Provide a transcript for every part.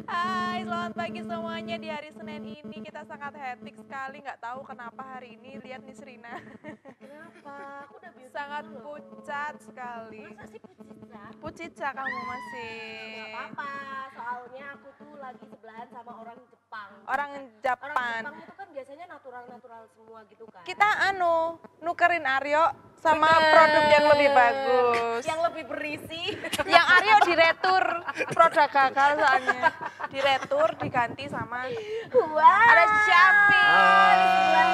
Hai, selamat pagi semuanya. Di hari Senin ini kita sangat hektik sekali. Nggak tahu kenapa hari ini. Lihat nih Serina. Kenapa? Aku udah beauty Sangat dulu loh. pucat sekali. Masa sih pucita? Pucica kamu masih. Gak apa-apa, soalnya aku tuh lagi sebelahan sama orang Jepang. Orang Orang Japan. Jepang itu kan biasanya natural-natural semua gitu kan. Kita nukerin Aryo sama Bener. produk yang lebih bagus. Yang lebih berisi. Yang Aryo diretur, produk gagal soalnya. Diretur diganti sama Wah. ada Syafi. Di sebelah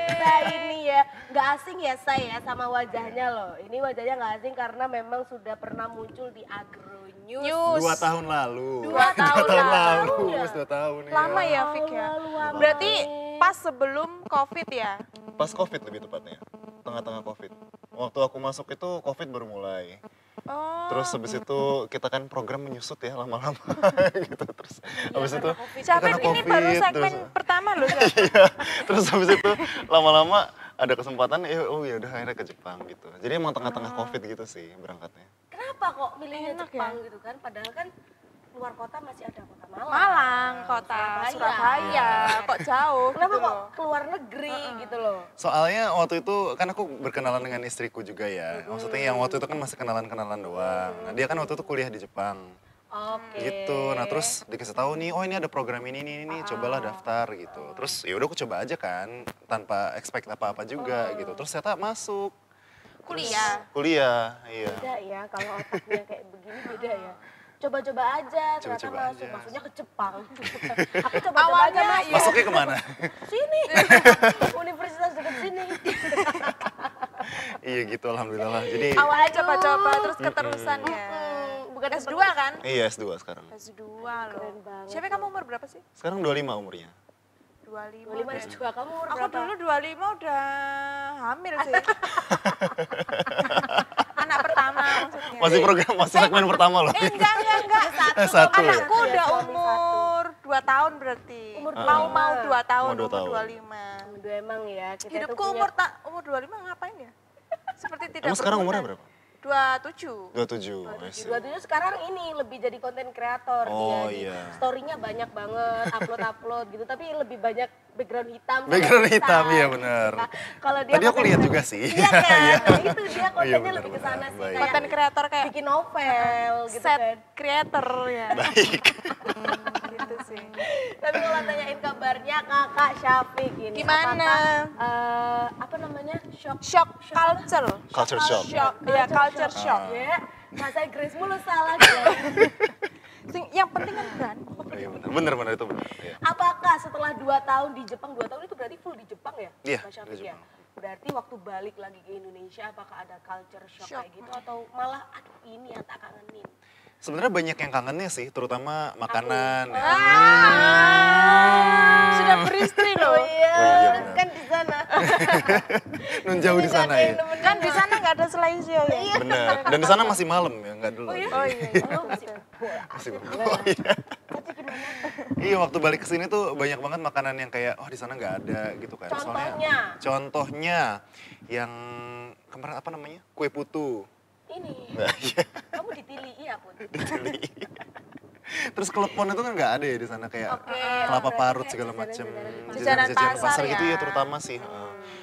kita ini ya. Gak asing ya saya sama wajahnya loh. Ini wajahnya gak asing karena memang sudah pernah muncul di Agro News. News. 2 tahun lalu. 2 tahun lalu. ya? 2 tahun ya. Lama ya Fik ya. Lama Berarti banget. pas sebelum Covid ya. Pas Covid lebih tepatnya. Tengah-tengah Covid. Waktu aku masuk itu Covid baru mulai. Oh. Terus habis itu kita kan program menyusut ya lama-lama gitu. Terus habis itu Syafin karena ini baru Covid, segmen terus- pertama loh. Syaf. Iya. Terus habis itu lama-lama ada kesempatan ya ya udah akhirnya ke Jepang gitu. Jadi emang tengah-tengah Covid gitu sih berangkatnya. Kenapa kok milihnya Enak Jepang ya? gitu kan? Padahal kan luar kota masih ada kota Malang. Malang, kota Surabaya, kok jauh Kenapa gitu kok loh. keluar negeri gitu loh? Soalnya waktu itu kan aku berkenalan dengan istriku juga ya. Maksudnya yang waktu itu kan masih kenalan-kenalan doang. Nah, dia kan waktu itu kuliah di Jepang. Oke. Gitu. Nah, terus dikasih tahu nih, oh ini ada program ini, cobalah daftar gitu. Terus ya udah aku coba aja kan tanpa expect apa-apa juga gitu. Terus ternyata masuk kuliah, iya. Beda ya kalau otaknya kayak begini beda ya. Coba-coba aja, ternyata Coba-coba masuk. aja. Maksudnya ke Jepang. Aku coba-coba aja Awalnya mas. iya. Masuknya kemana? Sini. Universitas dekat sini. Iya gitu, alhamdulillah. Jadi Awalnya coba-coba terus keterusan ya. Bukan S2 kan? iya S2 sekarang. S2 Keren loh. banget. Siapa kamu umur berapa sih? Sekarang 25 umurnya. 25. 25 S2 kamu umur Aku berapa? dulu 25 udah hamil sih. Anak pertama maksudnya. Masih segmen pertama loh. Enggak. Satu ya? Anakku udah Suami umur 2 tahun berarti. Umur Mau 2 tahun, Mau 2 umur tahun. 25. Udah emang ya. Kita Hidupku tuh punya- umur 25 ngapain ya? Seperti tidak Emang sekarang berguna. umurnya berapa? 27. 27. I see. 27 sekarang ini lebih jadi konten kreator Oh, dia. iya. Story-nya banyak banget, upload gitu, tapi lebih banyak background hitam. sama Background kita. hitam, iya benar. Nah, kalau dia Tadi aku konten lihat kreator- juga sih. Iya kan? Iya. Nah, itu dia kontennya benar, lebih ke benar. sana sih. Baik. Kayak Konten kreator kayak bikin novel gitu set kan. creator ya. Baik. Gitu sih. Tapi kalau tanyain kabarnya Kakak Syafiq ini. Gimana? Apakah, apa namanya? Shock culture. Culture shock. Shock. Iya, culture shock. Ya, bahasa Inggrismu lu salah guys. Yang penting kan berani. Iya benar itu benar. Iya. Apakah setelah 2 tahun di Jepang, 2 tahun itu berarti full di Jepang ya? Iya, Mas Syafiq di ya? Jepang. Berarti waktu balik lagi ke Indonesia apakah ada culture shock, Shock. kayak gitu atau malah aduh ini yang tak kangenin? Sebenarnya banyak yang kangennya sih, terutama makanan. ya. Sudah beristri loh. Oh iya, Oh iya, benar. kan di sana. Nun jauh di sana ya. Kan di sana nggak ada selaisio ya. Benar. Dan di sana masih malam ya, nggak dulu. Oh iya. Oh, masih bola. Masih oh, iya. Tapi gimana? Iya waktu balik ke sini tuh banyak banget makanan yang kayak oh di sana nggak ada gitu kan. Contohnya yang kemarin apa namanya? Kue putu. Ini, Nah, iya. kamu ditili iya pun. Diceli. Terus klepon itu kan nggak ada ya di sana kayak Oke, kelapa berarti parut kayak segala jajanan-jajanan macam. di Jajanan pasar gitu ya. ya terutama sih.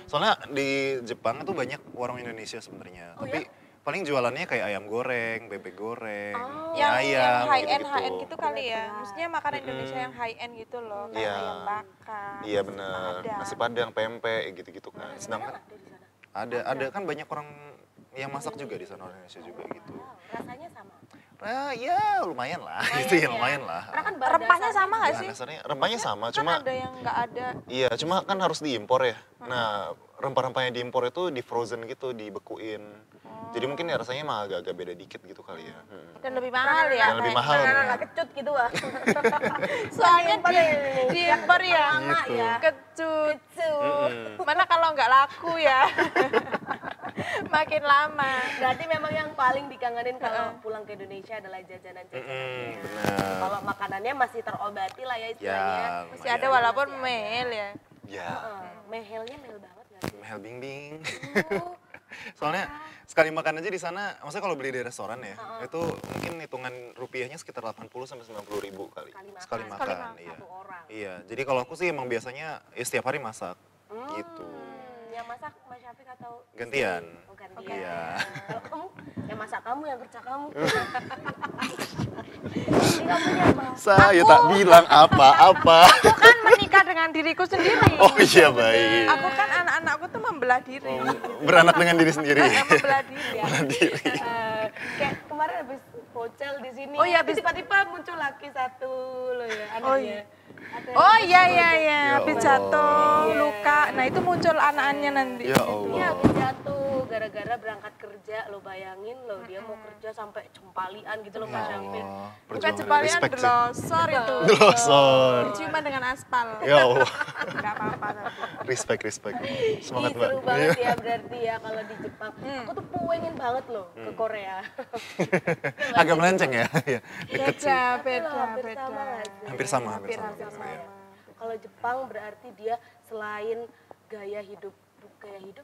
Soalnya di Jepang itu banyak warung Indonesia sebenarnya. Oh, Tapi paling jualannya kayak ayam goreng, bebek goreng, Oh. mie Yang ayam high end gitu-gitu. gitu kali ya. Berat-berat. Maksudnya makanan Indonesia yang high end gitu loh. Kayak Iya. ayam bakar. Iya benar. Padang. Nasi padang, pempek gitu-gitu kan. Sedangkan Ada di sana. ada kan banyak orang yang masak juga di sana orang Indonesia juga gitu. Wow, rasanya sama. Ya lumayan lah, gitu ya lumayan lah. Karena kan bahan Rempahnya dasarnya sama nggak Bahan sih? dasarnya rempahnya sama, Kan cuma ada yang nggak ada. iya, cuma kan harus diimpor ya. Nah, rempah-rempahnya diimpor itu di frozen gitu, dibekuin. Jadi mungkin ya rasanya emang agak-agak beda dikit gitu kali ya. Dan lebih mahal ya. Dan lebih mahal. Karena bener. nggak kecut gitu ah. Soalnya di impor ya. Lama Gitu. ya. Kecut. Kecut. Mana kalau nggak laku ya. Makin lama. Berarti memang yang paling dikangenin kalau pulang ke Indonesia adalah jajanan-jajanannya. Benar. Kalau makanannya masih terobati lah ya istilahnya. Ya, Masih ada walaupun mehel ya. Ya, Mehelnya mehel banget nggak sih? Mehel Bing Bing. Uh, Soalnya sekali makan aja di sana, maksudnya kalau beli di restoran ya, itu mungkin hitungan rupiahnya sekitar 80 sampai 90 ribu kali. Sekali makan, iya. Satu orang. Iya, jadi kalau aku sih emang biasanya ya setiap hari masak, gitu. Yang masak Mas Syafiq atau Gantian. Oh, gantian. Iya. Kalau kamu, yang masak kamu, yang kerja kamu. Ini kamunya apa? Saya tak bilang apa-apa. Aku kan menikah dengan diriku sendiri. Oh iya baik. Aku kan anak-anakku tuh membelah diri. Beranak dengan diri sendiri. Membelah diri. Membelah diri. Kayak kemarin habis bocel di sini. Oh iya, Terus tiba-tiba muncul lagi satu loh ya anaknya. Oh iya. Ada Oh yang iya bocel. iya iya, Ya habis Allah. jatuh, luka. Nah itu muncul anak-anaknya nanti. Ya Iya Allah. habis jatuh gara-gara berangkat kerja lo bayangin lo dia mau kerja sampai jempalian gitu loh Mas Ya Syafiq. Allah. Bukan Perjuangan jempalian, respect sih. delosor itu. Delosor. Cuma dengan aspal. Ya Allah. Enggak apa-apa tapi. Respect. Semangat Ih, Mbak. seru banget Iya. ya berarti ya kalau di Jepang. Aku tuh pengen banget loh ke Korea. Agak melenceng ya. Iya, deket sih. Beda, Hampir beda. sama nggak sih? Hampir sama. Hampir ya. Kalau Jepang berarti dia selain gaya hidup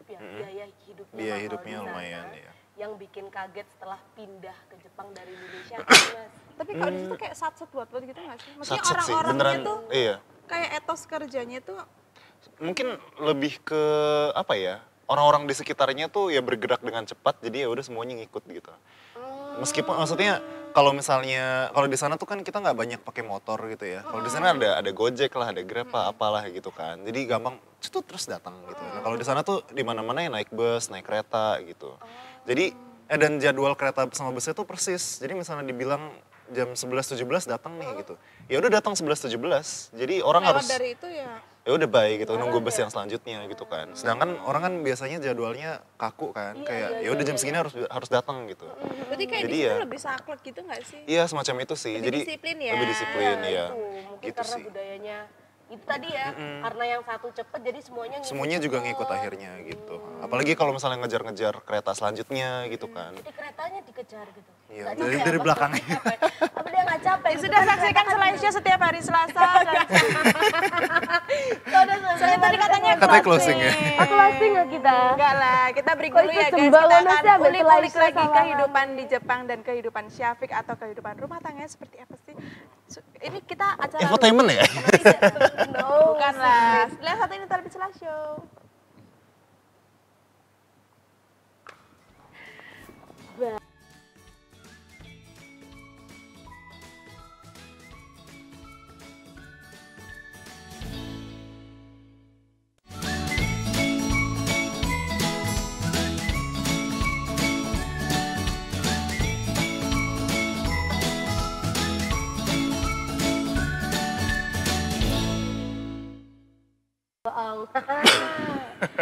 ya, biaya hidupnya Biaya mahal hidupnya di sana. lumayan ya. Yang bikin kaget setelah pindah ke Jepang dari Indonesia, Mas. Tapi kalau di situ kayak satset buat gitu nggak sih? Maksudnya Satset sih, orang-orangnya beneran. tuh Iya. kayak etos kerjanya tuh Mungkin lebih ke apa ya? Orang-orang di sekitarnya tuh ya bergerak dengan cepat, jadi ya udah semuanya ngikut gitu. Meskipun maksudnya kalau misalnya kalau di sana tuh kan kita nggak banyak pakai motor gitu ya. Kalau di sana ada Gojek lah, ada Grab lah, apalah gitu kan. Jadi gampang cetut terus datang gitu. Nah, kalau di sana tuh di mana-mana ya naik bus, naik kereta gitu. Jadi dan jadwal kereta sama busnya tuh persis. Jadi misalnya dibilang jam 11.17 datang nih gitu. Ya udah datang 11.17. Jadi orang lewat harus dari itu ya. ya udah baik gitu nunggu bus yang selanjutnya gitu kan. Sedangkan orang kan biasanya jadwalnya kaku kan, kayak ya udah jam segini harus datang gitu. Berarti kayak Jadi di situ ya- lebih saklek gitu nggak sih? Iya semacam itu sih. Lebih Jadi disiplin ya. lebih disiplin ya. Itu mungkin Gitu karena sih. budayanya itu tadi ya, karena yang satu cepet jadi semuanya ngikut Semuanya juga ngikut akhirnya gitu. Apalagi kalau misalnya ngejar-ngejar kereta selanjutnya gitu kan. Jadi keretanya dikejar gitu. Iya, Nggak dari- capek dari apa? belakangnya. Apa dia nggak capek? Ya gitu sudah kan? saksikan slideshow setiap hari Selasa. Dan Soalnya soalnya tadi katanya Katanya closing ya. Aku closing nggak kita? Enggak lah, kita break Kok dulu ikut ya guys. sembako Kita sih, akan ambil ulik-ulik slideshow lagi sama kehidupan di Jepang dan kehidupan Syafiq atau kehidupan rumah tangganya seperti apa sih. Ini kita acara Infotainment ya? No. bukan lah. Lihat satu ini televisi show. Bohong.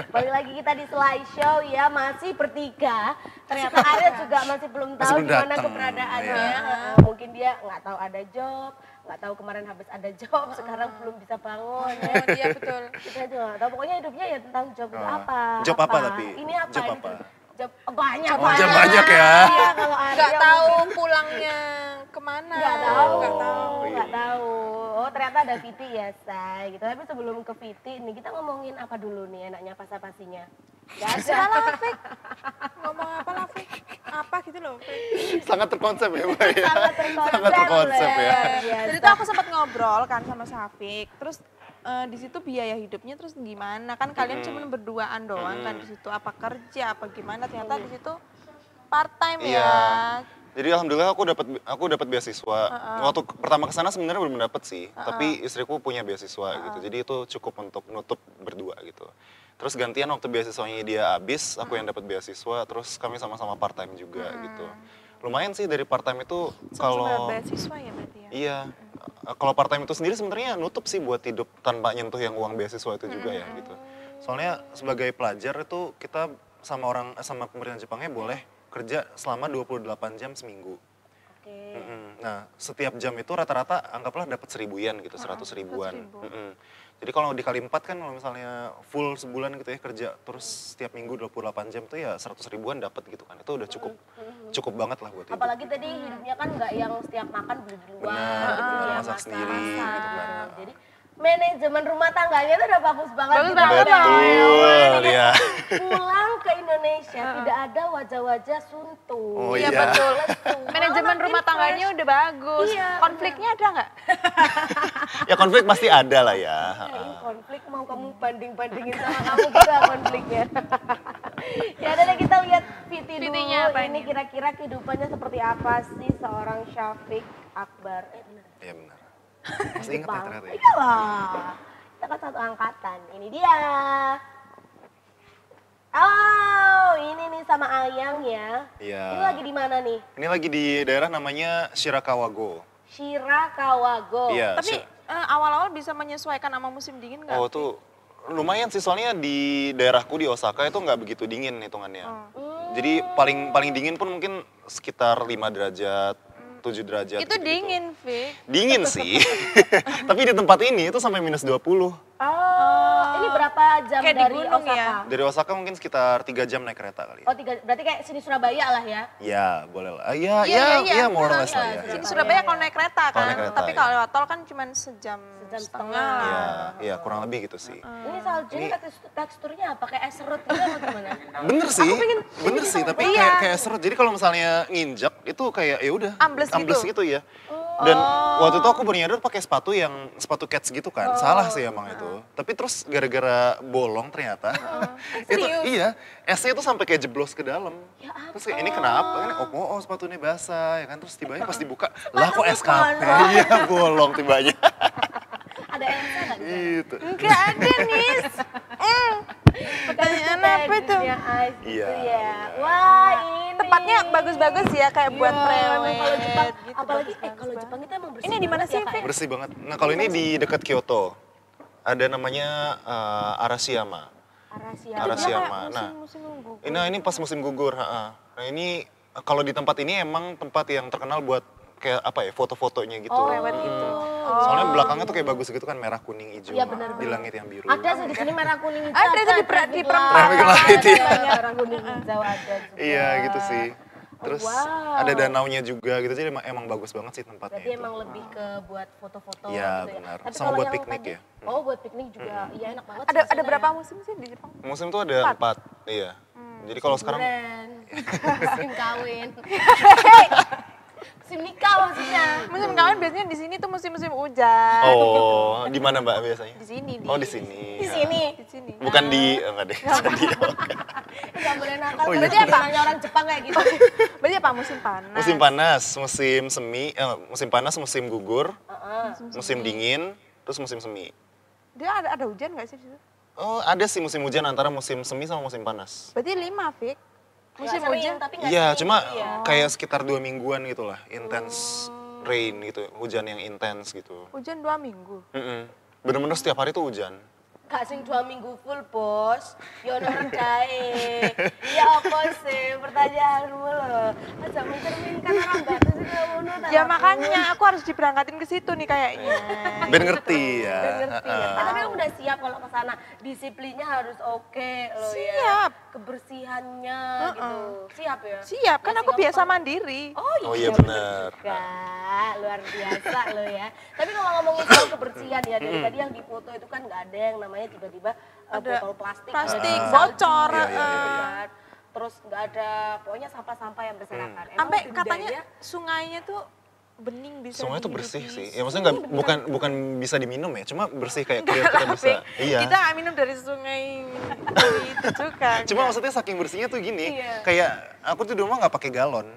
Balik lagi kita di slideshow ya, masih bertiga. Ternyata Arya juga masih belum Masih tahu belum di mana datang, keberadaannya. iya. Mungkin dia nggak tahu ada job, nggak tahu kemarin habis ada job, sekarang belum bisa bangun. Ya. Oh iya betul. Kita juga nggak tahu. Pokoknya hidupnya ya tentang job itu apa. Job apa tapi? Ini apa? Job ini apa? Job banyak. Oh, job banyak ya. Iya, kalau Arya Enggak tahu pulangnya kemana. Nggak tahu, Nggak tahu. nggak tahu. Oh ternyata ada VT ya, say. Gitu. Tapi sebelum ke VT, nih kita ngomongin apa dulu nih enaknya pasa-pasinya? Gak ada. Salah Fik. Ngomong apa lah Fik? Apa gitu loh Fik. Sangat terkonsep ya Mbak ya. Sangat terkonsep, Sangat terkonsep ya. luar biasa. Jadi tuh aku sempat ngobrol kan sama Syafiq. Terus di situ biaya hidupnya terus gimana? Kan kalian cuma berduaan doang kan di situ. Apa kerja apa gimana? Ternyata di situ part time Iya. ya. Jadi alhamdulillah aku dapat beasiswa. Waktu pertama ke sana sebenarnya belum dapat sih, tapi istriku punya beasiswa gitu. Jadi itu cukup untuk nutup berdua gitu. Terus gantian waktu beasiswanya dia habis, aku yang dapat beasiswa, terus kami sama-sama part time juga gitu. Lumayan sih dari part time itu Sama-sama kalau beasiswa ya berarti ya. iya, kalau part time itu sendiri sebenarnya nutup sih buat hidup tanpa nyentuh yang uang beasiswa itu juga ya gitu. Soalnya sebagai pelajar itu kita sama pemerintah Jepangnya boleh kerja selama 28 jam seminggu. Oke. Nah, setiap jam itu rata-rata anggaplah dapat 1.000-an gitu, 100 ribuan. 100.000. Jadi kalau dikali 4 kan kalau misalnya full sebulan gitu ya kerja terus setiap minggu 28 jam itu ya 100 ribuan dapat gitu kan. Itu udah cukup banget lah buat hidup. Apalagi tadi hidupnya kan nggak yang setiap makan beli di luar, Benar, gitu ya, masak sendiri gitu kan. Jadi manajemen rumah tangganya itu udah bagus banget. Bagus gitu. banget. Betul, ya. Pulang ke Indonesia tidak ada wajah-wajah suntuk. Oh, Iya iya. betul. Lesu. Manajemen Malah rumah makin tangganya fresh. udah bagus. Iya, Konfliknya ada nggak? Ya konflik pasti ada lah ya. Nah, ini konflik mau kamu banding-bandingin sama kamu gitu ya konfliknya. Ya udah deh, kita lihat VT dulu. VT-nya apa Ini ini? kira-kira kehidupannya seperti apa sih seorang Syafiq Akbar? Bener. Iya benar. Masih ingat ya ternyata ya. Iya lah. Kita kan satu angkatan. Ini dia. Oh, ini nih sama Ayang ya. Iya. Ini lagi di mana nih? Ini lagi di daerah namanya Shirakawago. Shirakawago. Iya. Tapi awal-awal bisa menyesuaikan sama musim dingin nggak? Oh tuh lumayan sih soalnya di daerahku di Osaka itu nggak begitu dingin hitungannya. Jadi paling dingin pun mungkin sekitar 5 derajat, 7 derajat. Itu gitu-gitu. dingin, Vi. Dingin sih. Tapi di tempat ini itu sampai minus 20. Oh, ini berapa jam Kayak di dari gunung Osaka? ya? Dari Osaka mungkin sekitar 3 jam naik kereta kali ya. Oh, berarti kayak sini Surabaya lah ya? Ya boleh lah. Iya more or less lah ya. Sini Iya. Surabaya kalau naik kereta Kalau kan. naik kereta, Tapi iya. kalau lewat tol kan cuma sejam Sejam setengah. setengah. Iya, kurang lebih gitu sih. Ini salju ini teksturnya apa? Kayak es serut gitu atau gimana? Bener sih, bener sih. Tapi kayak serut. Jadi kalau misalnya nginjak itu kayak ya udah Ambles gitu ya. Dan waktu itu aku baru nyadar pakai sepatu cats gitu kan. Salah sih emang itu. Tapi terus gara-gara bolong ternyata. Itu iya, esnya itu sampai kayak jeblos ke dalam. Terus kayak ini kenapa? Ini oh sepatu ini basah ya kan. Terus tibanya pas dibuka, lah kok es kafe? Iya, bolong tibanya. Ada Elsa nggak di sana? Gitu. Enggak ada, Nis. Pertanyaan apa itu? Teksturnya ice gitu Iya, ya. benar. Wah, ini. Tempatnya bagus-bagus ya, kayak buat Iya, prewed. kalau Jepang, gitu, apalagi bagus-bagus kalau banget. Jepang itu emang bersih. Ini di mana banget sih, ya, Kak, Fik? ya? Bersih banget. Nah kalau ini di dekat Kyoto. Ada namanya Arashiyama. Arasia. Arashiyama. Nah, Musim gugur. ini pas musim gugur. Nah ini kalau di tempat ini emang tempat yang terkenal buat kayak apa ya foto-fotonya gitu. Prewed gitu. Soalnya belakangnya tuh kayak bagus gitu kan merah kuning hijau Iya, benar, di benar. langit yang biru. Ada sih di sini merah kuning hijau. Ada itu di traffic perempatan. Traffic light, iya. Ada merah kuning hijau ada juga. Iya gitu sih. Terus wow. ada danaunya juga gitu jadi emang bagus banget sih tempatnya Berarti itu. emang lebih ke buat foto-foto Iya, gitu benar. Tapi Sama kalau buat yang piknik tadi- ya. Oh, buat piknik juga. Iya, enak banget. Ada sih di sana berapa ya. musim sih di Jepang? Musim tuh ada 4. Iya. Jadi kalau sekarang Liburan, musim kawin. Musim nikah maksudnya. Musim kawin biasanya di sini tuh musim-musim hujan. oh di mana Mbak biasanya? Di sini di. Oh di sini. Di sini. Di sini. Bukan di enggak deh. Di, Nggak boleh nakal. Oh, iya. Berarti apa? Nanya orang Jepang kayak gitu. Berarti apa musim panas? musim panas, musim semi, musim panas, musim gugur, musim dingin, terus musim semi. Dia ada hujan nggak sih di situ? Oh, ada sih musim hujan antara musim semi sama musim panas. Berarti 5, Fik. Musim Nggak sering, hujan. tapi nggak Iya, sering cuma gitu ya. kayak sekitar 2 mingguan gitu lah, intense rain gitu, hujan yang intens gitu. Hujan 2 minggu. Bener-bener setiap hari tuh hujan. Gak sing 2 minggu full, Bos. Ya ono redae. Ya apa sih pertanyaanmu loh. Aja mencerminkan orang batu sih ngono ta. Ya makanya aku harus diberangkatin ke situ nih kayaknya. Ben ngerti ya. Udah ngerti ya. Tapi kamu udah siap kalau ke sana. Disiplinnya harus oke loh ya. Siap. Kebersihannya gitu. Siap ya? Siap, kan Nggak aku sih, biasa kamu- mandiri. Oh iya bener benar. juga. Luar biasa loh ya. Tapi kalau ngomongin soal kebersihan ya, dari tadi yang difoto itu kan nggak ada yang namanya tiba-tiba Ada botol plastik. plastik, ada bocor, salju, iya, iya, gitu kan. Terus nggak ada, pokoknya sampah-sampah yang berserakan. Emang Sampai dendanya- katanya sungainya tuh bening bisa Sungai tuh bersih dihidupi. sih. Ya maksudnya bukan bisa diminum ya, cuma bersih kayak kita bisa. Iya. Kita nggak minum dari sungai itu juga. Cuma maksudnya saking bersihnya tuh gini, Iya. kayak aku tuh di rumah nggak pakai galon.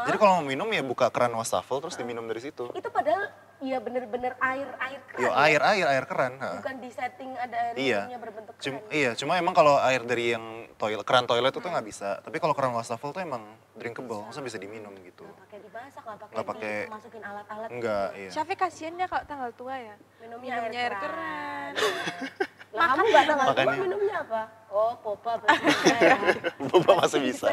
Jadi kalau mau minum ya buka keran wastafel terus diminum dari situ. itu padahal ya bener-bener air keran. Yo ya. air keran. Ha. Bukan di setting ada air Iya. minumnya berbentuk keran. Cuma emang kalau air dari yang keran toilet itu nggak bisa. Tapi kalau keran wastafel tuh emang drinkable, maksudnya bisa diminum gitu. Nggak pakai dimasak, nggak Nggak pakai pakai- masukin alat-alat. Enggak, iya. Syafiq kasihan dia kalau tanggal tua ya. Minumnya Air keran. Lah kamu nggak tanggal tua Makanya. minumnya apa? Oh, boba berarti ya. Boba masih bisa.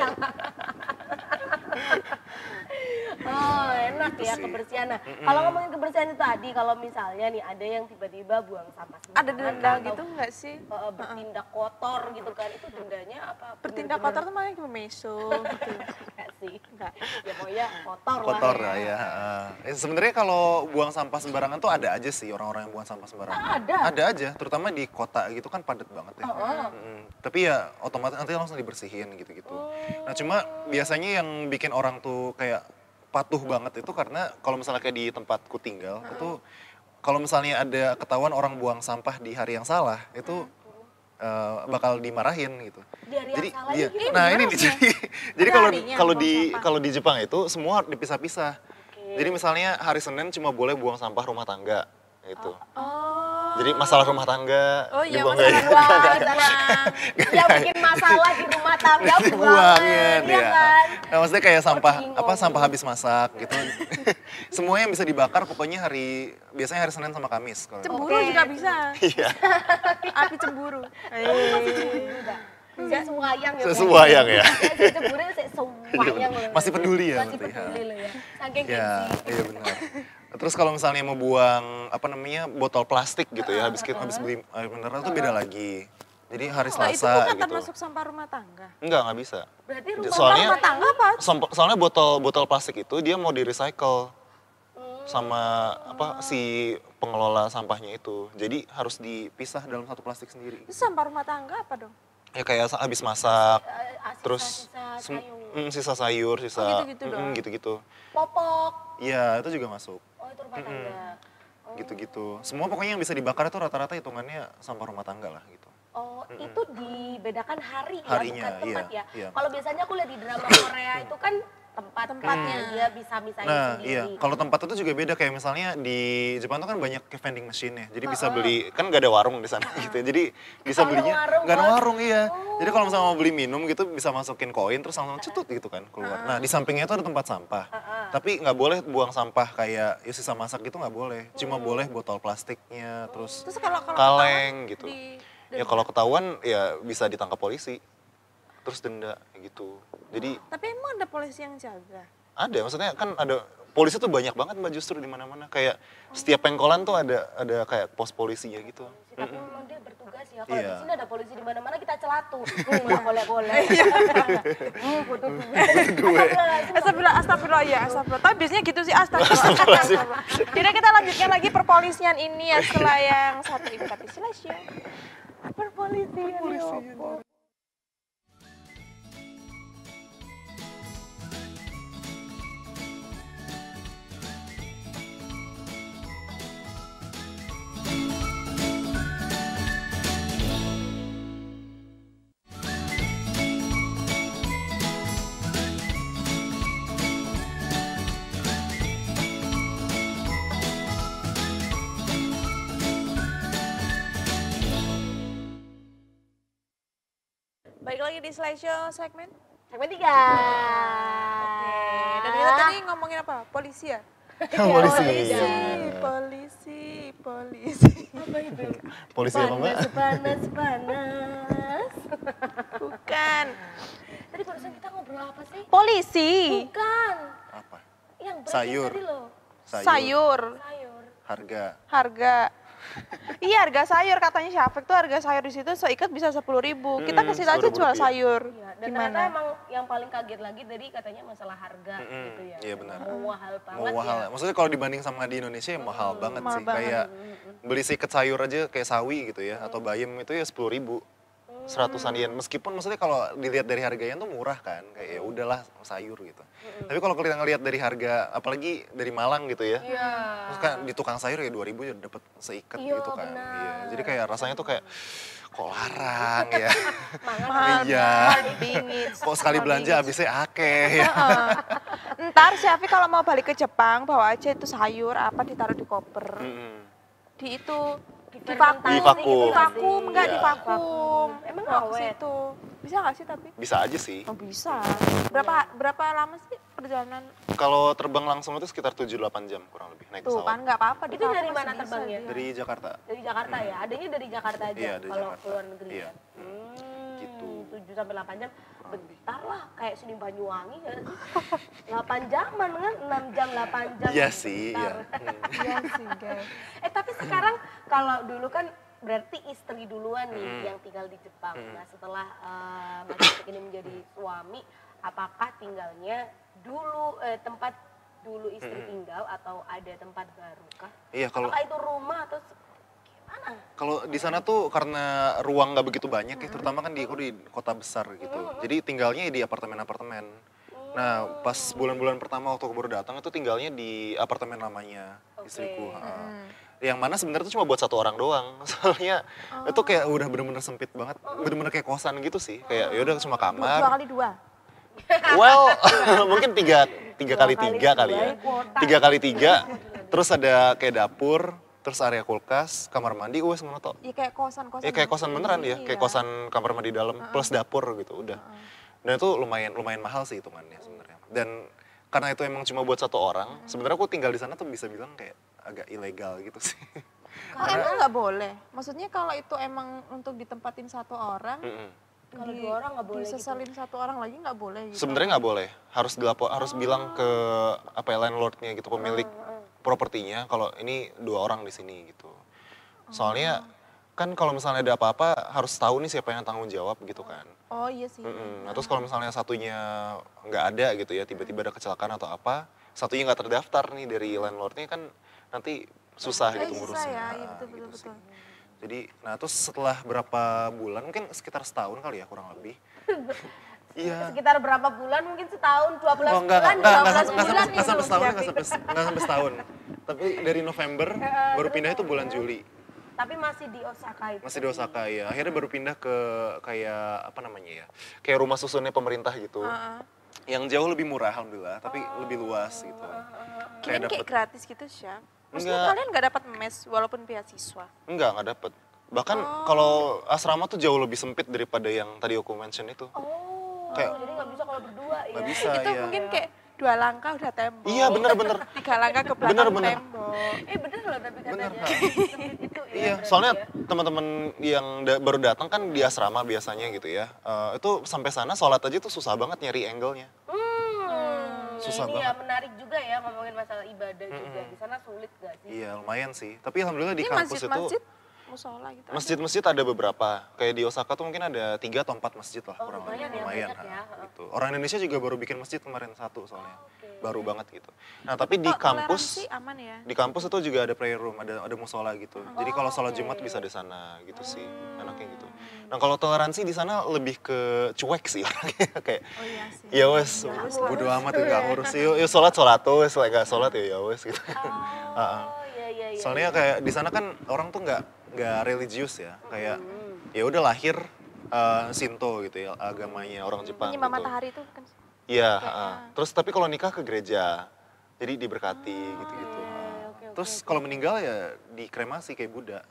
Oh, enak Gitu ya sih. kebersihan. Nah, kalau ngomongin kebersihan itu tadi, kalau misalnya nih ada yang tiba-tiba buang sampah sembarangan Ada denda atau, gitu nggak sih? bertindak kotor gitu kan, itu dendanya apa? Bertindak kotor tuh malah cuma meso gitu. Enggak sih, enggak. Ya pokoknya kotor, Kotor lah lah ya. Sebenarnya kalau buang sampah sembarangan tuh ada aja sih orang-orang yang buang sampah sembarangan. Ada? Ada aja, terutama di kota gitu kan padat banget ya. Tapi ya otomatis nanti langsung dibersihin gitu-gitu. Nah cuma biasanya yang bikin orang tuh kayak patuh banget itu karena kalau misalnya kayak di tempatku tinggal itu kalau misalnya ada ketahuan orang buang sampah di hari yang salah itu bakal dimarahin gitu. Di hari yang salah iya. gitu Nah ini nih, jadi Ada kalau harinya kalau buang di sampah. kalau di Jepang itu semua dipisah-pisah. Jadi misalnya hari Senin cuma boleh buang sampah rumah tangga gitu. Jadi masalah rumah tangga Oh iya, dibuang masalah kayak rumah gitu. tangga. yang bikin masalah di rumah tangga Dibuangin buangan, ya ya. kan? Nah, maksudnya kayak sampah bingung. sampah habis masak gitu. Semuanya bisa dibakar pokoknya biasanya hari Senin sama Kamis kalau. Cemburu juga bisa. Iya. Api cemburu. Sesuayang ya. Sesuayang ya. Saya cemburunya sesuayang loh. Masih peduli ya Masih berarti, peduli loh ya. Saking Ya, gengsi. iya benar. Terus kalau misalnya mau buang botol plastik gitu ya habis beli air mineral tuh beda lagi. Jadi hari Nah, itu Selasa bukan gitu. termasuk sampah rumah tangga. Nggak bisa. Berarti Soalnya Rumah tangga apa? soalnya botol plastik itu dia mau di-recycle sama si pengelola sampahnya itu. Jadi harus dipisah dalam satu plastik sendiri. Itu sampah rumah tangga apa dong? Ya kayak habis masak, terus sisa sayur. sisa sayur, sisa gitu-gitu doang. gitu-gitu. Popok. Iya, itu juga masuk. Oh itu rumah tangga. Gitu-gitu. Semua pokoknya yang bisa dibakar itu rata-rata hitungannya sampah rumah tangga lah gitu. Oh, itu dibedakan hari ya, Harinya, bukan tempat iya, ya. iya. Kalau biasanya aku lihat di drama Korea itu kan tempatnya dia bisa misahin Nah, sendiri. iya. Kalau tempat itu juga beda kayak misalnya di Jepang tuh kan banyak kayak vending machine ya. Jadi bisa beli kan nggak ada warung di sana gitu. Jadi bisa Nggak ada belinya warung, nggak ada Bos. warung iya. Jadi kalau misalnya mau beli minum gitu bisa masukin koin terus langsung cetut gitu kan keluar. Nah, di sampingnya itu ada tempat sampah. Tapi nggak boleh buang sampah kayak ya sisa masak gitu nggak boleh. Cuma boleh botol plastiknya terus Terus kalau kaleng gitu. di- Ya kalau ketahuan ya bisa ditangkap polisi. Terus denda gitu. Jadi Tapi emang ada polisi yang jaga. ada, maksudnya kan ada polisi tuh banyak banget mbak justru di mana-mana. Kayak setiap pengkolan tuh ada kayak pos polisinya gitu. Tapi memang dia bertugas ya. Kalau Iya. di sini ada polisi di mana-mana kita celatu. Nggak boleh-boleh. Butuh duit. Astagfirullah, astagfirullah, ya astagfirullah. Tapi biasanya gitu sih, astagfirullah. Jadi kita lanjutkan lagi perpolisian ini ya setelah yang satu ini. Tapi silasya. Perpolisian. Ya. Baik lagi di slideshow segmen. Segmen 3. Oke. Dan kita tadi ngomongin apa? Polisi ya? Polisi. Polisi. Apa itu? Polisi apa mbak? Panas. Bukan. Tadi barusan kita ngobrol apa sih? Polisi. Bukan. Apa? Yang break Sayur. tadi loh. Sayur. Sayur. Harga. Harga. Iya harga sayur katanya Syafiq tuh harga sayur di situ seikat bisa 10.000. Kita ke situ aja 10.000 jual rupiah. sayur. Iya, dan ternyata Gimana? emang yang paling kaget lagi tadi katanya masalah harga gitu ya. Iya benar. Mau mahal banget Mau mahal. ya. Maksudnya kalau dibanding sama di Indonesia ya mahal banget Mahal sih. banget. Kayak beli seikat sayur aja kayak sawi gitu ya atau bayam itu ya 10.000. 100-an yen. Meskipun maksudnya kalau dilihat dari harganya tuh murah kan. Kayak ya udahlah sayur gitu. Tapi kalau kita ngelihat dari harga apalagi dari Malang gitu ya. Iya. Terus kan di tukang sayur ya 2.000 ya dapat seikat Iya, gitu kan. benar. Iya. Jadi kayak rasanya tuh kayak kok larang ya. Mahal, Iya. mahal, bingit. Kok sekali belanja habisnya akeh ya. Ntar Syafiq kalau mau balik ke Jepang bawa aja itu sayur apa ditaruh di koper. Di itu di vakum. Di vakum. Di vakum, enggak Iya. di vakum. Emang Bawa ke awet? situ. Bisa nggak sih tapi? Bisa aja sih. Oh bisa. Berapa lama sih perjalanan? Kalau terbang langsung itu sekitar 7-8 jam kurang lebih naik Tuh pesawat. kan nggak apa-apa. di Itu vakum dari masih mana bisa terbangnya? dia. Dari Jakarta. Dari Jakarta ya? Adanya dari Jakarta aja Iya, dari kalau Jakarta. keluar negeri Iya. ya? Gitu. 7 sampai 8 jam. Bentar lah, kayak sini Banyuwangi ya sih. 8 jaman kan, 6 jam, 8 jam. Iya sih, iya. Iya sih guys. Tapi sekarang kalau dulu kan berarti istri duluan nih yang tinggal di Jepang. Nah setelah Mas Patrick ini menjadi suami, apakah tinggalnya dulu tempat dulu istri tinggal atau ada tempat baru kah? Iya, kalau Apakah itu rumah atau gimana? Kalau di sana tuh karena ruang nggak begitu banyak ya, terutama kan aku di kota besar gitu. Jadi tinggalnya di apartemen-apartemen. Nah, pas bulan-bulan pertama waktu aku baru datang itu tinggalnya di apartemen lamanya istriku. Yang mana sebenarnya tuh cuma buat 1 orang doang. Soalnya itu kayak udah bener-bener sempit banget, bener-bener kayak kosan gitu sih. Kayak ya udah cuma 2 kamar. kali 2. Well, mungkin tiga kali tiga kali ya. 3 kali 3. Terus ada kayak dapur, terus area kulkas, kamar mandi, wes ngono tok. Iya kayak kosan-kosan. Ya kayak kosan beneran ya, Iya. kayak kosan kamar mandi dalam plus dapur gitu udah. Dan itu lumayan mahal sih hitungannya sebenarnya. Dan karena itu emang cuma buat 1 orang, sebenarnya aku tinggal di sana tuh bisa bilang kayak agak ilegal gitu sih. Oh, emang nggak boleh? Maksudnya kalau itu emang untuk ditempatin 1 orang, Kalau 2 orang nggak boleh gitu. diseselin 1 orang lagi nggak boleh gitu? Sebenarnya nggak boleh, harus bilang ke apa ya, landlordnya gitu, pemilik propertinya kalau ini 2 orang di sini gitu. Soalnya kan kalau misalnya ada apa-apa harus tahu nih siapa yang tanggung jawab gitu kan. Oh iya sih. Nah, terus kalau misalnya satunya nggak ada gitu ya, tiba-tiba ada kecelakaan atau apa, satunya nggak terdaftar nih dari landlordnya kan nanti susah gitu Susah ngurusnya. ya, iya betul gitu betul. sih. Jadi, nah terus setelah berapa bulan, mungkin sekitar setahun kali ya kurang lebih. Iya. Sekitar berapa bulan, mungkin setahun, 12 Oh enggak, bulan, 12 bulan nih nggak sampai belum setahun, siapin. nggak sampai setahun. Tapi dari November baru pindah itu bulan Juli. Tapi masih di Osaka itu. Masih di Osaka ya. Akhirnya baru pindah ke kayak apa namanya ya? Kayak rumah susunnya pemerintah gitu. Yang jauh lebih murah alhamdulillah, tapi lebih luas gitu. Kirain kayak gratis gitu sih. Maksudnya Enggak. kalian nggak dapat mes walaupun beasiswa? Nggak dapet. Bahkan kalau asrama tuh jauh lebih sempit daripada yang tadi aku mention itu. Kayak Jadi nggak bisa kalau berdua ya. nggak bisa Itu ya. mungkin kayak 2 langkah udah tembok. Iya bener-bener. 3 langkah ke belakang Bener. tembok. Bener loh tapi Bener, katanya. Sempit itu ya. Iya, berarti soalnya ya. teman-teman yang baru datang kan di asrama biasanya gitu ya. Itu sampai sana sholat aja tuh susah banget nyari angle-nya. Susah Ini banget. ya menarik juga ya ngomongin masalah ibadah juga. Di sana sulit gak sih? Iya, lumayan sih. Tapi alhamdulillah di Ini kampus itu masjid-masjid, musola gitu. masjid-masjid ada beberapa. Kayak di Osaka tuh mungkin ada 3 atau 4 masjid lah kurang lumayan lebih. ya, Lumayan. banyak ya. Gitu. Orang Indonesia juga baru bikin masjid kemarin 1 soalnya. Baru banget gitu. Nah, tapi di Oh, kampus toleransi aman ya? di kampus itu juga ada prayer room, ada musola gitu. Jadi kalau sholat Jumat bisa di sana gitu sih, enaknya gitu. Nah kalau toleransi di sana lebih ke cuek sih orangnya kayak. Oh iya sih. Ya wes, bodo amat nggak ngurus. Yuk sholat tuh, setelah nggak sholat ya wes gitu. Oh iya. Soalnya kayak di sana kan orang tuh nggak religius ya, kayak ya udah lahir Shinto gitu ya agamanya orang Jepang. Penyembah gitu. matahari itu kan. Iya, terus tapi kalau nikah ke gereja, jadi diberkati gitu-gitu. Terus kalau meninggal ya dikremasi kayak Buddha.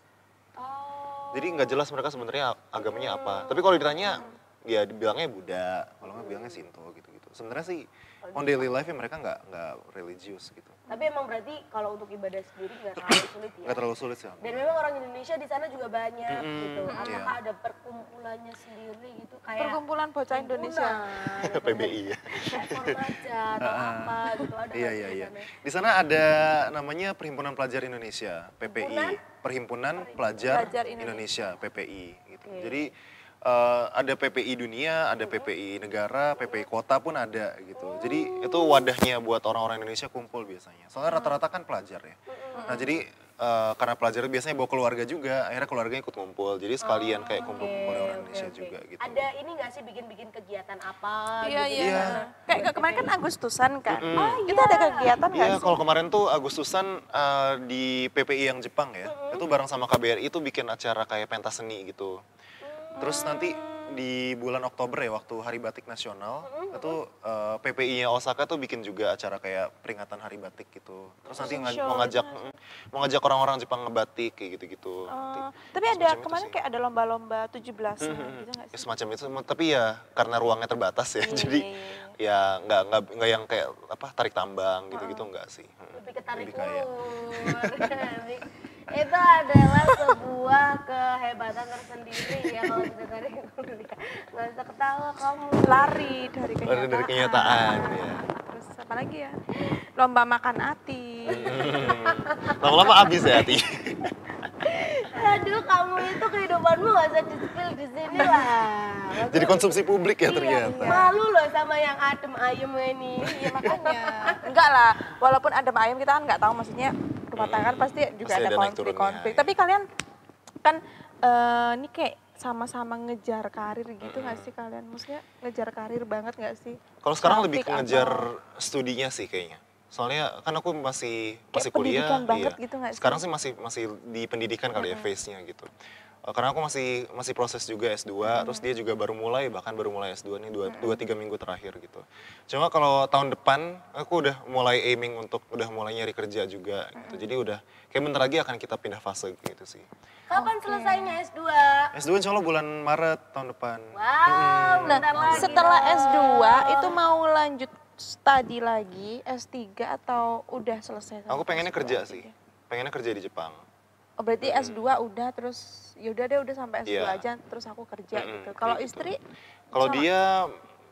Jadi nggak jelas mereka sebenarnya agamanya apa. Tapi kalau ditanya, ya dibilangnya Buddha, kalau nggak bilangnya Shinto gitu-gitu. Sebenarnya sih on daily life ya mereka nggak religius gitu. Tapi emang berarti kalau untuk ibadah sendiri nggak terlalu sulit ya? Nggak terlalu sulit sih. Dan memang orang Indonesia di sana juga banyak gitu. Apakah iya. ada perkumpulannya sendiri gitu kayak Perkumpulan bocah Indonesia. PBI ya. Formaja atau apa gitu ada nggak sih Iya. di sana? Di sana ada namanya Perhimpunan Pelajar Indonesia, PPI. Perhimpunan Pelajar Pelajar Indonesia, PPI gitu. Jadi ada PPI dunia, ada PPI negara, PPI kota pun ada gitu. Jadi itu wadahnya buat orang-orang Indonesia kumpul biasanya. Soalnya rata-rata kan pelajar ya. Nah jadi karena pelajar biasanya bawa keluarga juga, akhirnya keluarganya ikut ngumpul. Jadi sekalian kayak kumpul-kumpul orang Indonesia juga gitu. Ada ini nggak sih bikin-bikin kegiatan apa? Iya, gitu? iya. Kayak kemarin kan Agustusan kan. Itu ada kegiatan nggak Iya, sih? kalau kemarin tuh Agustusan di PPI yang Jepang ya, itu bareng sama KBRI itu bikin acara kayak pentas seni gitu. Terus nanti di bulan Oktober ya waktu Hari Batik Nasional itu PPI-nya Osaka tuh bikin juga acara kayak peringatan Hari Batik gitu. Terus nanti mau ngajak orang-orang Jepang ngebatik kayak gitu-gitu. Tapi ada Semacam itu kemarin sih. kayak ada lomba-lomba 17-an gitu nggak Ya, sih? semacam itu, tapi ya karena ruangnya terbatas ya, jadi ya nggak yang kayak apa tarik tambang gitu-gitu nggak sih. Lebih ketarik Lebih kayak. ulur. Itu adalah sebuah kehebatan tersendiri ya kalau kita dari kuliah. Nggak usah ketawa kamu. Lari dari kenyataan. Dari kenyataan ya. Terus apa lagi ya? Lomba makan hati. Lama-lama habis ya hati. Aduh, kamu itu kehidupanmu nggak usah di-spill di sini lah. Jadi konsumsi publik ya ternyata. Malu loh sama yang adem ayem ini. Iya makanya. Enggak lah, walaupun adem ayem kita kan nggak tahu maksudnya rumah tangga kan pasti juga Pasti ada ada naik konflik-konflik. turunnya. Tapi kalian kan ini kayak sama-sama ngejar karir gitu nggak sih kalian? Maksudnya ngejar karir banget nggak sih? Kalau sekarang lebih Topik ngejar atau- studinya sih kayaknya. Soalnya kan aku masih Kayak kuliah, pendidikan banget gitu nggak sih? Sekarang sih masih di pendidikan kali ya phase-nya gitu. Karena aku masih proses juga S2, terus dia juga baru mulai S2 nih 2-3 minggu terakhir gitu. Cuma kalau tahun depan aku udah mulai aiming untuk udah mulai nyari kerja juga gitu. Jadi udah kayak bentar lagi akan kita pindah fase gitu sih. Kapan selesainya S2? S2 insya Allah bulan Maret tahun depan. Wow, Nah, bentar lagi setelah dong. S2 itu mau lanjut studi lagi S3 atau udah selesai? sama Aku pengennya S2 kerja aja sih. deh? Pengennya kerja di Jepang. Oh berarti S2 udah terus ya udah deh udah sampai S2 Iya. aja terus aku kerja Mm-mm, gitu. Kalau kayak gitu. istri Kalau sama? dia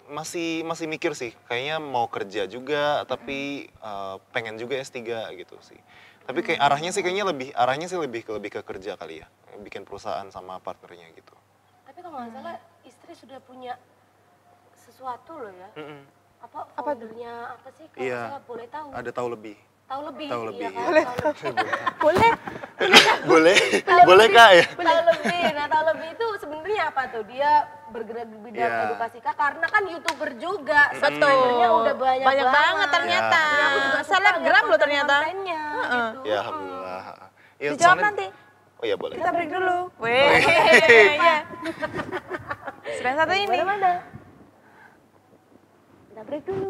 masih mikir sih, kayaknya mau kerja juga, tapi pengen juga S3 gitu sih. Tapi kayak arahnya sih lebih ke kerja kali ya, bikin perusahaan sama partnernya gitu. Tapi kalau nggak salah istri sudah punya sesuatu loh ya. Mm-mm. Apa Apa tuh? foundernya apa sih kalau Iya. nggak salah boleh tahu? Ada tahu lebih. Tahu lebih. Tahu lebih, Iya, kan? iya. Tahu lebih. boleh Boleh, boleh kak ya? Tahu lebih. Nah, tahu lebih itu sebenarnya apa tuh? Dia bergerak di bidang Iya. edukasi kah? Karena kan YouTuber juga. betul. Subscribernya udah banyak banget ternyata. Iya. Aku juga suka Selebgram lihat loh ternyata. konten-kontennya, Heeh. gitu. Ya alhamdulillah. Ya, Dijawab soalnya- nanti. Oh iya boleh. Kita break dulu. Weh. Iya. Sudah satu ini. Mana-mana. Kita break dulu.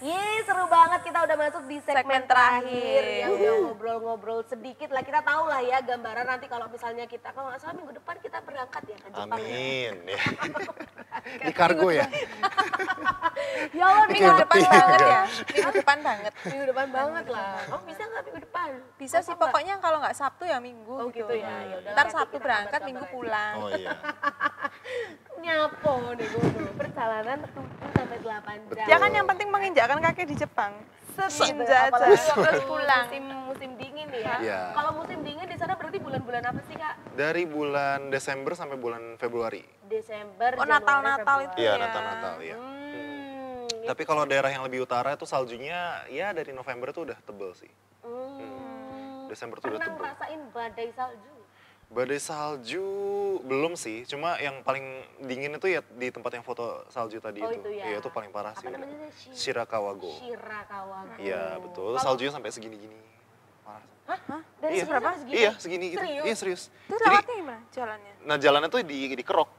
Yeay, seru banget kita udah masuk di segmen Segmen terakhir terakhir. yang udah ngobrol-ngobrol sedikit lah. Kita tahu lah ya gambaran nanti kalau misalnya kita, kalau nggak salah minggu depan kita berangkat ya ke Jepang. Ya. Amin. Ya. Di kargo ya? Ya Allah, Minggu Kayak depan peti banget juga. ya. Minggu depan banget. minggu depan banget lah. Kamu bisa nggak minggu depan? Bisa sih pokoknya kalau nggak Sabtu ya Minggu Oh gitu ya. Ya udah, Ntar nanti Sabtu kita berangkat, kabar-kabaran. Minggu pulang. Oh iya. Nyapo nih gue perjalanan 7 sampai 8 jam. Ya kan yang penting menginjakkan kaki di Jepang. Senjata. Senjata. Apalagi waktu Terus pulang. musim dingin ya. Iya. Kalau musim dingin di sana berarti bulan-bulan apa sih Kak? Dari bulan Desember sampai bulan Februari. Desember, Oh Januari, Natal-Natal itu Februari. Iya, ya. Natal-Natal ya. Gitu. Tapi kalau daerah yang lebih utara itu saljunya ya dari November tuh udah tebel sih. Desember tuh udah Pernah tebel. ngerasain badai salju? Badai salju belum sih, cuma yang paling dingin itu ya di tempat yang foto salju tadi Oh, itu. itu ya. Iya, itu paling parah Apa sih. namanya? udah. Shirakawago. Shirakawago. Iya, betul. Kalau- Saljunya sampai segini-gini. Parah. Hah? Dari Iya. segini sampai segini? Iya, segini gitu. Serius? Iya, serius. Terus Jadi, lewatnya gimana jalannya? nah jalannya tuh dikerok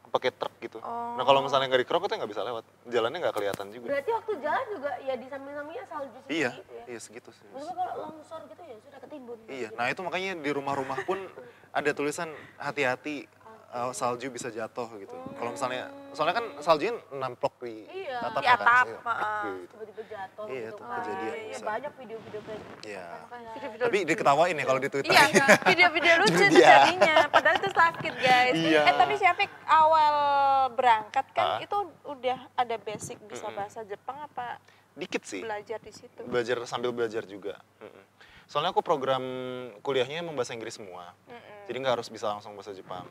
pakai truk gitu. Oh. Nah, kalau misalnya nggak dikerok itu nggak bisa lewat. Jalannya nggak kelihatan juga. Berarti waktu jalan juga ya di samping-sampingnya salju segitu Iya, ya? iya segitu sih. Maksudnya kalau longsor gitu ya sudah ketimbun. Iya, nah itu makanya di rumah-rumah pun ada tulisan hati-hati salju bisa jatuh gitu. Kalau misalnya, soalnya kan saljunya namplok di Iya. atap, Di kan, atap, iya, heeh. gitu. Tiba-tiba jatuh Iya, gitu itu kan. kejadian Iya, bisa. banyak video-video kayak gitu. Iya. Video-video Tapi diketawain ya kalau di Twitter. Iya, video-video lucu tuh Iya. jadinya. Padahal itu sakit guys. Iya. Tapi Syafiq awal berangkat kan Ah. itu udah ada basic bisa bahasa Jepang apa Dikit sih. belajar di situ? Belajar sambil belajar juga. Soalnya aku program kuliahnya emang bahasa Inggris semua. Jadi nggak harus bisa langsung bahasa Jepang.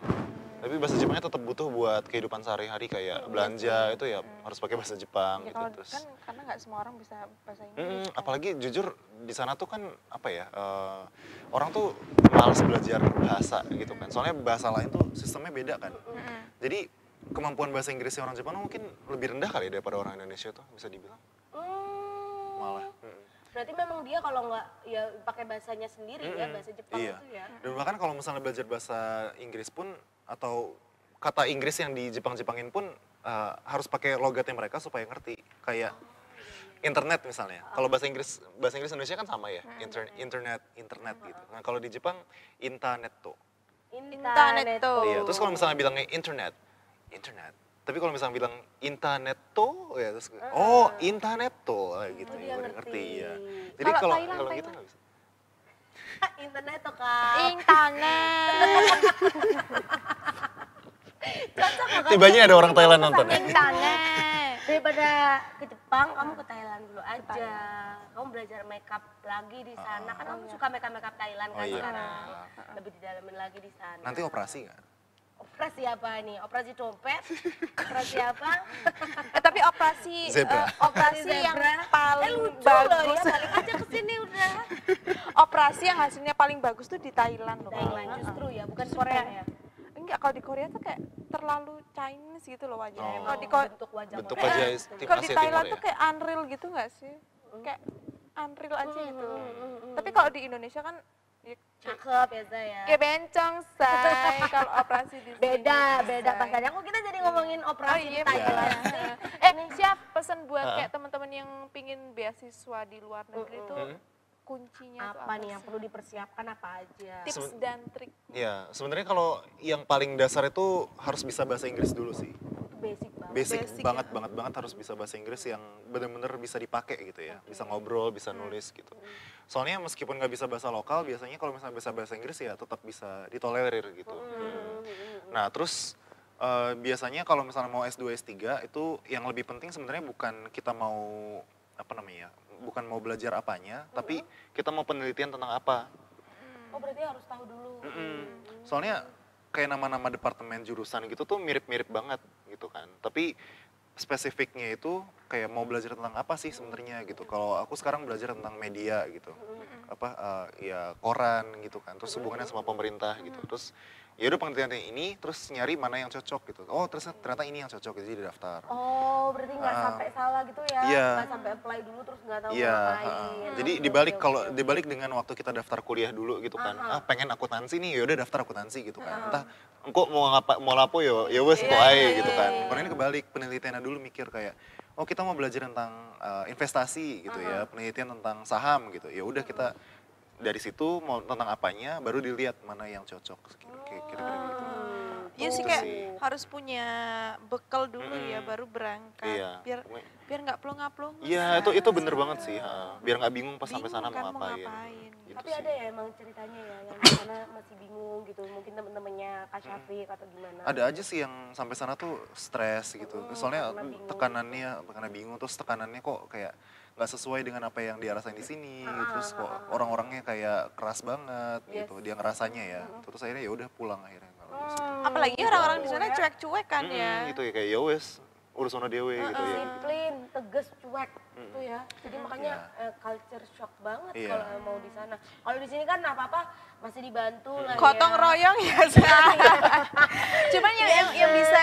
Tapi bahasa Jepangnya tetap butuh buat kehidupan sehari-hari kayak belanja itu ya harus pakai bahasa Jepang Ya gitu kalau terus. kan karena nggak semua orang bisa bahasa Inggris. kan. Apalagi jujur di sana tuh kan apa ya orang tuh malas belajar bahasa gitu kan. Soalnya bahasa lain tuh sistemnya beda kan. Jadi kemampuan bahasa Inggrisnya orang Jepang mungkin lebih rendah kali daripada orang Indonesia tuh bisa dibilang. Malah. Berarti memang dia kalau nggak ya pakai bahasanya sendiri ya, bahasa Jepang Iya. itu ya. Dan bahkan kalau misalnya belajar bahasa Inggris pun atau kata Inggris yang di Jepang-Jepangin pun harus pakai logatnya mereka supaya ngerti. Kayak internet misalnya. Kalau bahasa Inggris Indonesia kan sama ya. Internet gitu. Nah, kalau di Jepang intaneto. Intaneto. Iya, terus kalau misalnya bilangnya internet. Tapi kalau misalnya bilang intaneto ya terus intaneto gitu Oh, ya, dia baru ngerti. ngerti ya. Jadi Kalau kalau Thailand, kalau Thailand. gitu nggak bisa. Internet tuh Kak. Intanet. Cocok loh, Kak. Tibanya ada orang Thailand nonton ya. Intanet. Daripada ke Jepang, kamu ke Thailand dulu aja. Kamu belajar makeup lagi di sana. Kan kamu suka makeup Thailand kan iya. sekarang. Lebih didalamin lagi di sana. Nanti operasi nggak? Operasi apa nih? Operasi dompet? Operasi apa? Tapi operasi Zebra. operasi yang Zebra. paling Lucu loh bagus. ya, balik aja ke sini udah. Operasi yang hasilnya paling bagus tuh di Thailand loh. Thailand justru ya, bukan Korea ya. Enggak, kalau di Korea tuh kayak terlalu Chinese gitu loh wajahnya. Oh. Kalau di bentuk wajah Bentuk model. wajah kalau di Asia Thailand Timur tuh ya. kayak unreal gitu nggak sih? Kayak unreal aja gitu. Tapi kalau di Indonesia kan ya, Cakep ya Zaya. kayak bencong say kalau operasi di sini. Beda bahasanya. Kok kita jadi ngomongin Oh operasi iya di Thailand? Siap pesan buat kayak teman-teman yang pingin beasiswa di luar negeri tuh kuncinya tuh Apa nih sih? yang perlu dipersiapkan apa aja? Tips dan trik. Ya, sebenarnya kalau yang paling dasar itu harus bisa bahasa Inggris dulu sih. Itu basic banget. Basic Basic banget harus bisa bahasa Inggris yang benar-benar bisa dipakai gitu ya. Bisa ngobrol, bisa nulis gitu. Soalnya meskipun nggak bisa bahasa lokal, biasanya kalau misalnya bisa bahasa Inggris ya tetap bisa ditolerir gitu. Nah, terus biasanya kalau misalnya mau S2, S3 itu yang lebih penting sebenarnya bukan kita mau bukan mau belajar apanya, tapi kita mau penelitian tentang apa. Oh berarti harus tahu dulu. Soalnya kayak nama-nama departemen jurusan gitu tuh mirip-mirip banget gitu kan. Tapi spesifiknya itu kayak mau belajar tentang apa sih sebenarnya gitu. Kalau aku sekarang belajar tentang media gitu. Ya koran gitu kan. Terus hubungannya sama pemerintah gitu. Terus ya udah penelitiannya ini terus nyari mana yang cocok gitu. Oh, ternyata ini yang cocok jadi daftar. Oh berarti nggak sampai salah gitu ya? Iya. Nggak sampai apply dulu terus nggak tahu Iya, mau ngapain. jadi dibalik dengan waktu kita daftar kuliah dulu gitu kan. Pengen akuntansi nih, yaudah daftar akuntansi gitu kan. Entah engkau mau lapo ya wes kok ae gitu kan. Kalau ini kebalik, penelitiannya dulu mikir kayak oh kita mau belajar tentang investasi gitu ya, penelitian tentang saham gitu. Ya udah kita dari situ mau tentang apanya baru dilihat mana yang cocok kira-kira gitu. Iya sih Gitu kayak sih. harus punya bekal dulu ya baru berangkat. Iya. Biar nggak plong-plong. Iya, itu bener banget sih. Biar nggak bingung pas sampai sana kan mau ngapain. Gitu Tapi sih. ada ya emang ceritanya ya yang di sana masih bingung gitu. Mungkin temen-temennya Kak Syafiq atau gimana. Ada aja sih yang sampai sana tuh stres gitu. Soalnya tekanannya bingung, terus tekanannya kok kayak nggak sesuai dengan apa yang dia rasain di sini. Terus kok orang-orangnya kayak keras banget gitu. Dia ngerasanya ya. Terus akhirnya ya udah pulang akhirnya. Apalagi orang-orang di sana cuek-cuek kan ya. Gitu ya kayak ya wes urusan dewe gitu ya. Disiplin, tegas, cuek gitu ya. Jadi makanya culture shock banget Iya. kalau mau di sana. Kalau di sini kan apa-apa masih dibantu lah Gotong ya. royong ya. Cuman yang bisa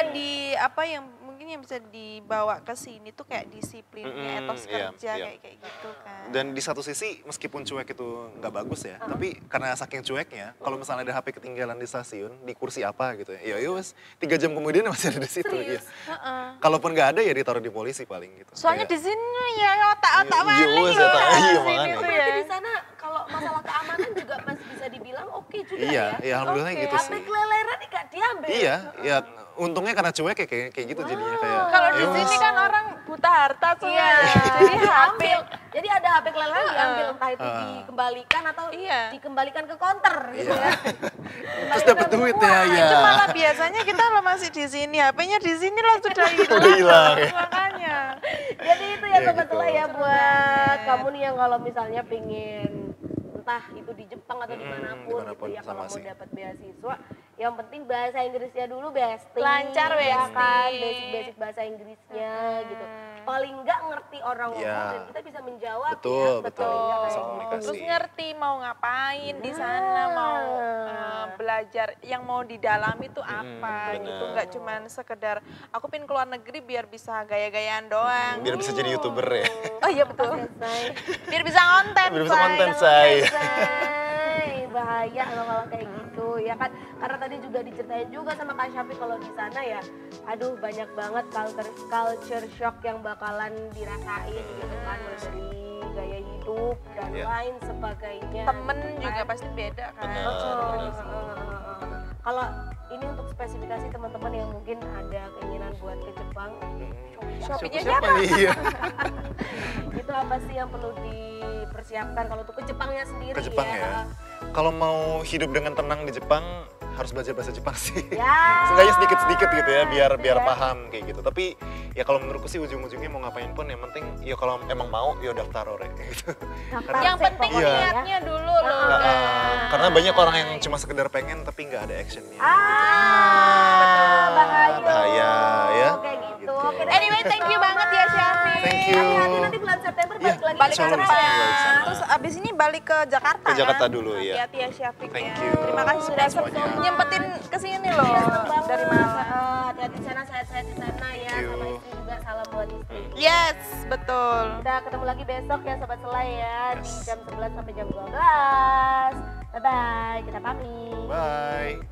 yang mungkin yang bisa dibawa ke sini tuh kayak disiplinnya, etos iya, kerja iya. kayak gitu kan. Dan di satu sisi meskipun cuek itu nggak bagus ya, tapi karena saking cueknya, kalau misalnya ada HP ketinggalan di stasiun, di kursi apa gitu ya, ya wes 3 jam kemudian masih ada di situ. Iya. Kalaupun nggak ada ya ditaruh di polisi paling gitu. Soalnya Kayak, di sini ya otak-otak Iya, maling wes, loh. otak- iya, Sini makanya. tuh Berarti ya. di sana kalau masalah keamanan juga masih bisa dibilang oke juga Iya, ya. ya alhamdulillah gitu HP sih. keleleran nggak diambil. Iya, ya untungnya karena cuek ya kayak gitu jadinya kayak. Kalau di ya sini wes. kan orang buta harta semua. Iya, Jadi HP diambil. Jadi ada HP keleleran diambil entah itu dikembalikan atau Iya. dikembalikan ke counter gitu ya. Terus dapat duit ya, ya. itu malah biasanya kita lo masih di sini, HP-nya di sini lo sudah hilang. Udah hilang, ya. Makanya. Jadi itu ya Iya, sobat gitu. Sela ya buat kamu nih yang kalau misalnya pengen entah itu di Jepang atau dimanapun dimanapun, gitu ya kalau sama mau sih. dapat beasiswa yang penting bahasa Inggrisnya dulu bestie Lancar, ya kan bestie. basic-basic bahasa Inggrisnya gitu paling nggak ngerti orang ngomong Iya. dan kita bisa menjawab Betul, ya. betul. Paling nggak Bisa kayak komunikasi. Terus ngerti mau ngapain di sana, mau belajar yang mau didalami itu apa benar. gitu. Nggak cuman sekedar aku pengen keluar negeri biar bisa gaya-gayaan doang. Biar bisa jadi YouTuber ya. Oh iya betul. Say. Biar bisa konten. Biar bisa Say. konten, Say. Bahaya kalau kayak gitu ya kan, karena tadi juga diceritain juga sama Kak Syafiq kalau di sana ya, aduh banyak banget culture shock yang bakalan dirasain gitu kan, mulai dari gaya hidup dan Iya. lain sebagainya. Temen gitu kan. juga pasti beda kan. Benar. Kalau ini untuk spesifikasi teman-teman yang mungkin ada keinginan buat ke Jepang, Shopee-nya Siapa nih? Iya. itu apa sih yang perlu dipersiapkan kalau untuk ke Jepangnya sendiri Ke Jepang ya. Kalau mau hidup dengan tenang di Jepang harus belajar bahasa Jepang sih. Ya. Seenggaknya sedikit-sedikit gitu ya biar Gitu ya. paham kayak gitu. Tapi ya kalau menurutku sih ujung-ujungnya mau ngapain pun yang penting ya kalau emang mau ya daftar ore gitu. Daftar Yang sih penting pokoknya ya. niatnya dulu loh. Nggak, guys. karena banyak orang yang cuma sekedar pengen tapi nggak ada actionnya. Bahaya. Bahaya, ya. Kayak gitu. Gitu. Oke, deh. Anyway, thank you banget ya Syafiq. Thank you. Hati-hati nanti bulan September Iya, balik lagi Balik ke Insya Allah Jepang. bisa balik sana. Terus abis ini balik ke Jakarta Ke Jakarta kan? dulu, iya. Hati-hati ya Syafiq Thank ya. you. Terima kasih sudah Semuanya. nyempetin kesini loh. Seneng banget. Dari Malang. Hati-hati di sana, sehat-sehat di sana ya. Thank you. Sama istri juga, salam buat istri. Yes, betul. Kita ketemu lagi besok ya Sobat Selai ya. Di Yes. jam 11 sampai jam 12. Bye-bye, kita pamit. Bye.